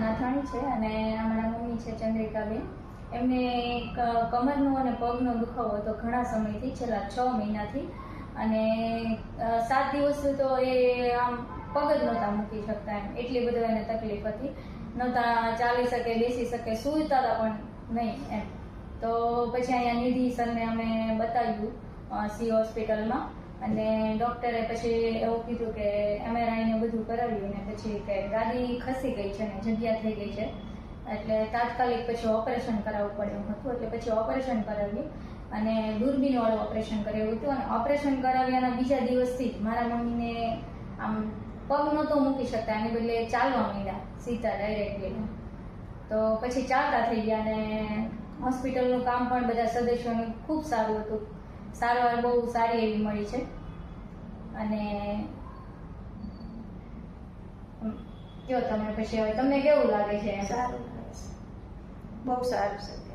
નાથાણી છે અને અમારા મમ્મી છે ચંદ્રિકાબેન. એમને કમરનો અને પગનો દુખાવો હતો ઘણા સમયથી, છેલ્લા 6 મહિનાથી. અને 7 દિવસથી તો એ આમ પગ જ નહોતા મૂકી શકતા એમ, એટલી બધું એને તકલીફ હતી. નહોતા ચાલી શકે, બેસી શકે, સૂતા હતા પણ નહીં એમ. તો પછી અહીંયા નિધિ સરને અમે બતાવ્યું સી હોસ્પિટલમાં, અને ડૉક્ટરે પછી એવું કીધું કે MRI ને બધું કરાવ્યું, ને પછી કે ગાદી ખસી ગઈ છે ને જગ્યા થઈ ગઈ છે, એટલે તાત્કાલિક પછી ઓપરેશન કરાવવું પડે એમ હતું. એટલે પછી ઓપરેશન કરાવ્યું અને દૂરબીનવાળું ઓપરેશન કરાવ્યું હતું. અને ઓપરેશન કરાવ્યાના બીજા દિવસથી જ મારા મમ્મીને આમ પગ નહોતો મૂકી શકતા, એની બદલે ચાલવા માંડ્યા સીધા ડાયરેક્ટલી. તો પછી ચાલતા થઈ ગયા, અને હોસ્પિટલનું કામ પણ બધા સદસ્યોનું ખૂબ સારું હતું. સારવાર બહુ સારી એવી મળી છે. અને કયો તમે પછી હવે તમને કેવું લાગે છે? સારું લાગે છે, બહુ સારું છે.